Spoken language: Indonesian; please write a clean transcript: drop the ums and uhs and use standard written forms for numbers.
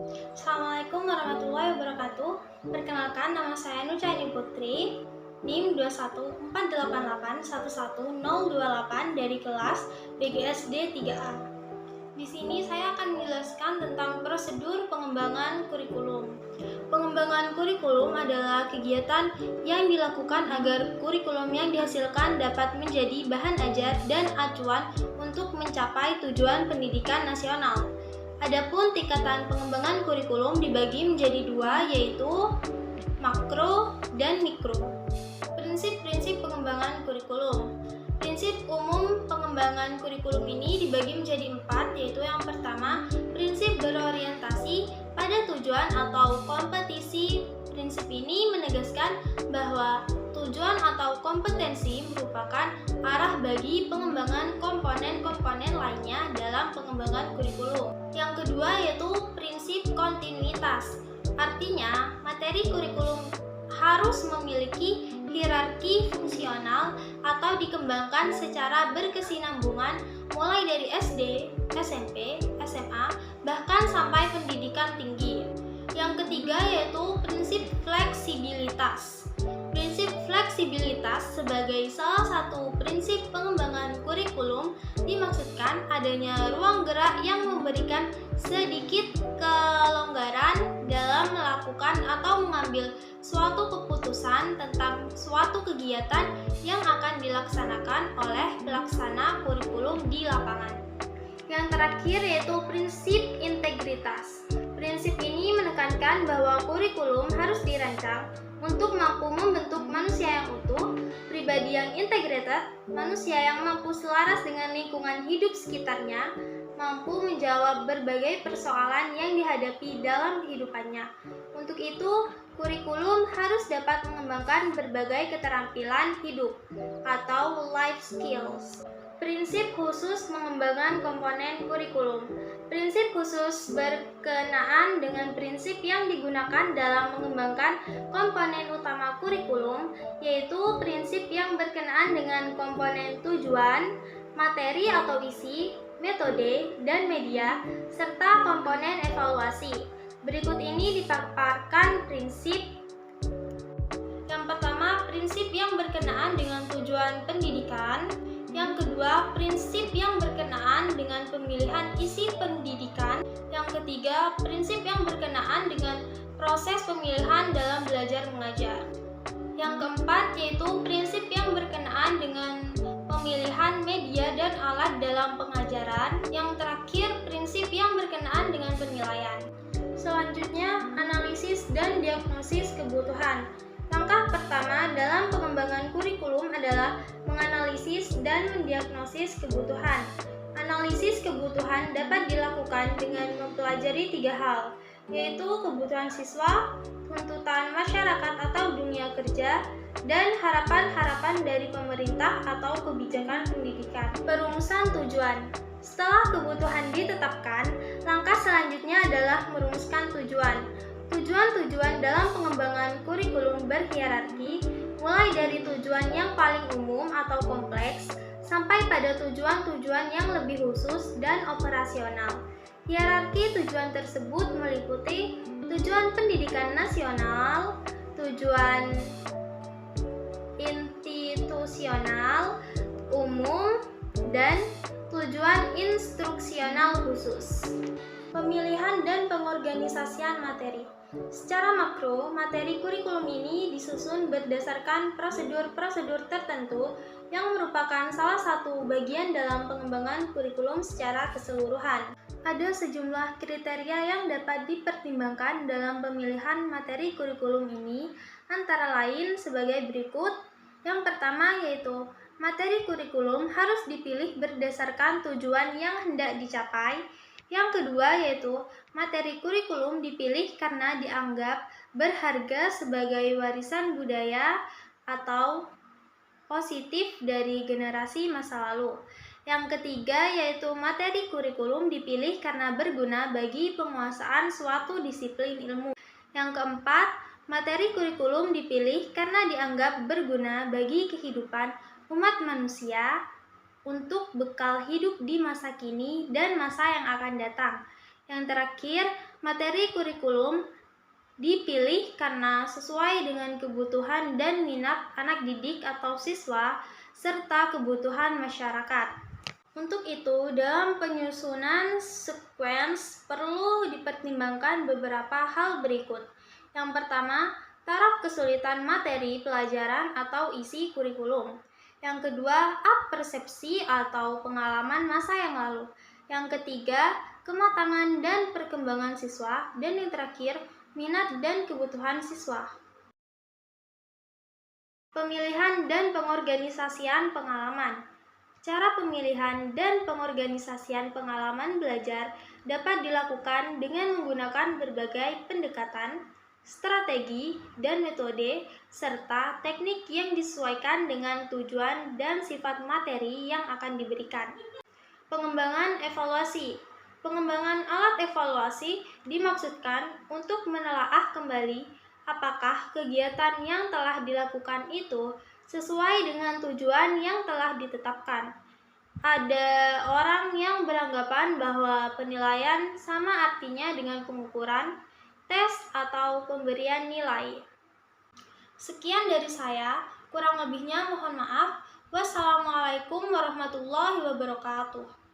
Assalamualaikum warahmatullahi wabarakatuh. Perkenalkan, nama saya Nurcaini Putri, NIM 21488111028 dari kelas BGSD 3A. Di sini saya akan menjelaskan tentang prosedur pengembangan kurikulum. Pengembangan kurikulum adalah kegiatan yang dilakukan agar kurikulum yang dihasilkan dapat menjadi bahan ajar dan acuan untuk mencapai tujuan pendidikan nasional. Adapun tingkatan pengembangan kurikulum dibagi menjadi dua, yaitu makro dan mikro. Prinsip-prinsip pengembangan kurikulum. Prinsip umum pengembangan kurikulum ini dibagi menjadi empat, yaitu yang pertama, prinsip berorientasi pada tujuan atau kompetisi. Prinsip ini menegaskan bahwa tujuan atau kompetensi merupakan arah bagi pengembangan komponen-komponen lainnya dalam pengembangan kurikulum. Yang kedua yaitu prinsip kontinuitas. Artinya, materi kurikulum harus memiliki hierarki fungsional atau dikembangkan secara berkesinambungan mulai dari SD, SMP, SMA, bahkan sampai pendidikan tinggi. Yang ketiga yaitu prinsip fleksibilitas. Prinsip fleksibilitas sebagai salah satu prinsip pengembangan kurikulum dimaksudkan adanya ruang gerak yang memberikan sedikit kelonggaran dalam melakukan atau mengambil suatu keputusan tentang suatu kegiatan yang akan dilaksanakan oleh pelaksana kurikulum di lapangan. Yang terakhir yaitu prinsip integritas. Prinsip ini menekankan bahwa kurikulum harus dirancang untuk mampu membentuk manusia yang utuh, pribadi yang integrated, manusia yang mampu selaras dengan lingkungan hidup sekitarnya, mampu menjawab berbagai persoalan yang dihadapi dalam kehidupannya. Untuk itu, kurikulum harus dapat mengembangkan berbagai keterampilan hidup atau life skills. Prinsip khusus pengembangan komponen kurikulum. Prinsip khusus berkenaan dengan prinsip yang digunakan dalam mengembangkan komponen utama kurikulum, yaitu prinsip yang berkenaan dengan komponen tujuan, materi atau isi, metode, dan media, serta komponen evaluasi. Berikut ini dipaparkan prinsip. Yang pertama, prinsip yang berkenaan dengan tujuan pendidikan. Yang kedua, prinsip yang berkenaan dengan pemilihan isi pendidikan. Yang ketiga, prinsip yang berkenaan dengan proses pemilihan dalam belajar mengajar. Yang keempat, yaitu prinsip yang berkenaan dengan pemilihan media dan alat dalam pengajaran. Yang terakhir, prinsip yang berkenaan dengan penilaian. Selanjutnya, analisis dan diagnosis kebutuhan. Langkah pertama dalam pengembangan kurikulum adalah menganalisis dan mendiagnosis kebutuhan. Analisis kebutuhan dapat dilakukan dengan mempelajari tiga hal, yaitu kebutuhan siswa, tuntutan masyarakat atau dunia kerja, dan harapan-harapan dari pemerintah atau kebijakan pendidikan. Perumusan tujuan. Setelah kebutuhan ditetapkan, langkah selanjutnya adalah merumuskan tujuan. Tujuan-tujuan dalam pengembangan kurikulum berhierarki, mulai dari tujuan yang paling umum atau kompleks, sampai pada tujuan-tujuan yang lebih khusus dan operasional. Hierarki tujuan tersebut meliputi tujuan pendidikan nasional, tujuan institusional, umum, dan tujuan instruksional khusus. Pemilihan dan pengorganisasian materi. Secara makro, materi kurikulum ini disusun berdasarkan prosedur-prosedur tertentu yang merupakan salah satu bagian dalam pengembangan kurikulum secara keseluruhan. Ada sejumlah kriteria yang dapat dipertimbangkan dalam pemilihan materi kurikulum ini, antara lain sebagai berikut. Yang pertama yaitu materi kurikulum harus dipilih berdasarkan tujuan yang hendak dicapai. Yang kedua yaitu materi kurikulum dipilih karena dianggap berharga sebagai warisan budaya atau positif dari generasi masa lalu. Yang ketiga yaitu materi kurikulum dipilih karena berguna bagi penguasaan suatu disiplin ilmu. Yang keempat, materi kurikulum dipilih karena dianggap berguna bagi kehidupan umat manusia untuk bekal hidup di masa kini dan masa yang akan datang. Yang terakhir, Materi kurikulum dipilih karena sesuai dengan kebutuhan dan minat anak didik atau siswa serta kebutuhan masyarakat. Untuk itu, dalam penyusunan sequence perlu dipertimbangkan beberapa hal berikut. Yang pertama, taraf kesulitan materi pelajaran atau isi kurikulum. Yang kedua, persepsi atau pengalaman masa yang lalu. Yang ketiga, kematangan dan perkembangan siswa. Dan yang terakhir, minat dan kebutuhan siswa. Pemilihan dan pengorganisasian pengalaman. Cara pemilihan dan pengorganisasian pengalaman belajar dapat dilakukan dengan menggunakan berbagai pendekatan, strategi, dan metode, serta teknik yang disesuaikan dengan tujuan dan sifat materi yang akan diberikan. Pengembangan evaluasi. Pengembangan alat evaluasi dimaksudkan untuk menelaah kembali apakah kegiatan yang telah dilakukan itu sesuai dengan tujuan yang telah ditetapkan. Ada orang yang beranggapan bahwa penilaian sama artinya dengan pengukuran, tes, atau pemberian nilai. Sekian dari saya, kurang lebihnya mohon maaf. Wassalamualaikum warahmatullahi wabarakatuh.